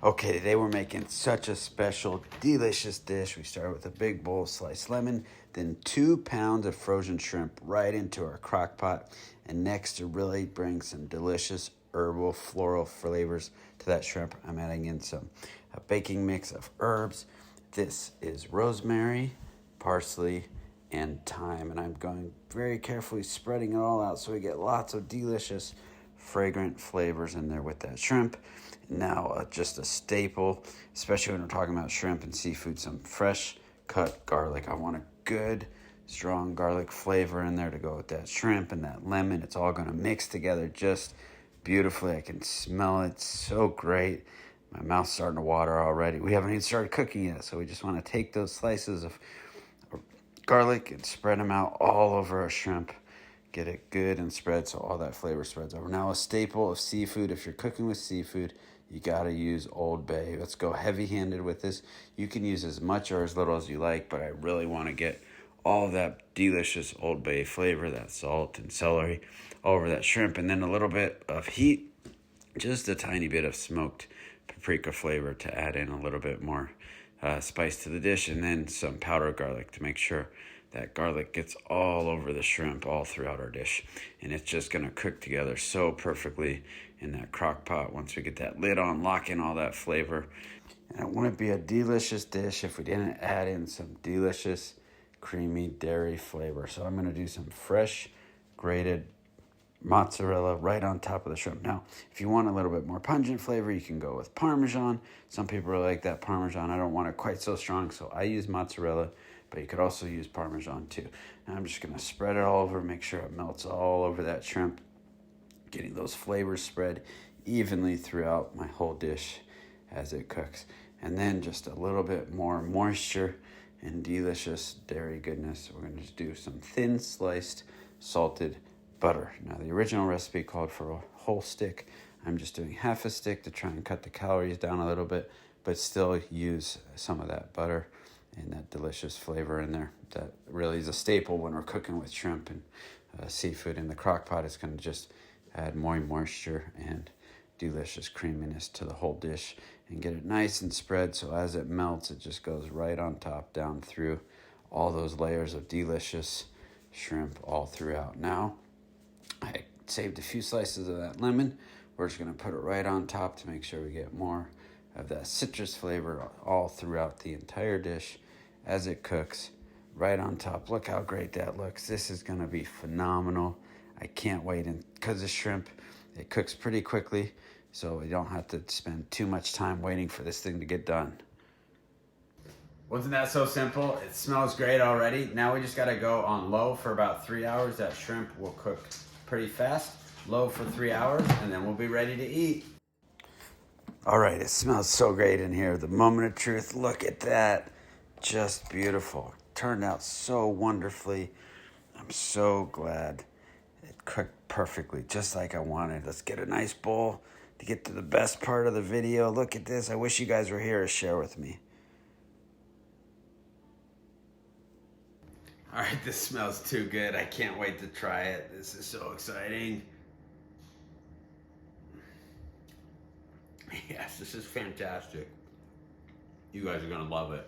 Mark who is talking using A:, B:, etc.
A: Okay, today we're making such a special, delicious dish. We started with a big bowl of sliced lemon, then 2 pounds of frozen shrimp right into our crock pot. And next, to really bring some delicious herbal floral flavors to that shrimp, I'm adding in a baking mix of herbs. This is rosemary, parsley, and thyme. And I'm going very carefully spreading it all out so we get lots of delicious, fragrant flavors in there with that shrimp. Now, just a staple, especially when we're talking about shrimp and seafood, some fresh cut garlic. I want a good, strong garlic flavor in there to go with that shrimp and that lemon. It's all going to mix together just beautifully. I can smell it so great. My mouth's starting to water already. We haven't even started cooking yet, so we just want to take those slices of garlic and spread them out all over our shrimp. Get it good and spread so all that flavor spreads over. Now, a staple of seafood, if you're cooking with seafood, you got to use Old Bay. Let's go heavy-handed with this. You can use as much or as little as you like, but I really want to get all of that delicious Old Bay flavor, that salt and celery, all over that shrimp. And then a little bit of heat, just a tiny bit of smoked paprika flavor to add in a little bit more spice to the dish, and then some powdered garlic to make sure that garlic gets all over the shrimp, all throughout our dish. And it's just going to cook together so perfectly in that crock pot once we get that lid on, lock in all that flavor. And it wouldn't be a delicious dish if we didn't add in some delicious, creamy dairy flavor. So I'm going to do some fresh grated mozzarella right on top of the shrimp. Now, if you want a little bit more pungent flavor, you can go with Parmesan. Some people really like that Parmesan. I don't want it quite so strong, so I use mozzarella, but you could also use Parmesan too. And I'm just going to spread it all over, make sure it melts all over that shrimp, getting those flavors spread evenly throughout my whole dish as it cooks. And then just a little bit more moisture and delicious dairy goodness. We're going to just do some thin sliced salted butter. Now, the original recipe called for a whole stick. I'm just doing half a stick to try and cut the calories down a little bit, but still use some of that butter and that delicious flavor in there. That really is a staple when we're cooking with shrimp and seafood in the crock pot. It's going to just add more moisture and delicious creaminess to the whole dish and get it nice and spread, so as it melts, it just goes right on top down through all those layers of delicious shrimp all throughout. Now, I saved a few slices of that lemon. We're just going to put it right on top to make sure we get more of that citrus flavor all throughout the entire dish as it cooks right on top. Look how great that looks. This is going to be phenomenal. I can't wait. And because the shrimp, it cooks pretty quickly, so we don't have to spend too much time waiting for this thing to get done. Wasn't that so simple? It smells great already. Now we just got to go on low for about 3 hours. That shrimp will cook pretty fast. Low for 3 hours, and then we'll be ready to eat. All right, it smells so great in here. The moment of truth, look at that. Just beautiful. Turned out so wonderfully. I'm so glad it cooked perfectly, just like I wanted. Let's get a nice bowl to get to the best part of the video. Look at this. I wish you guys were here to share with me. All right, this smells too good. I can't wait to try it. This is so exciting. Yes, this is fantastic. You guys are gonna love it.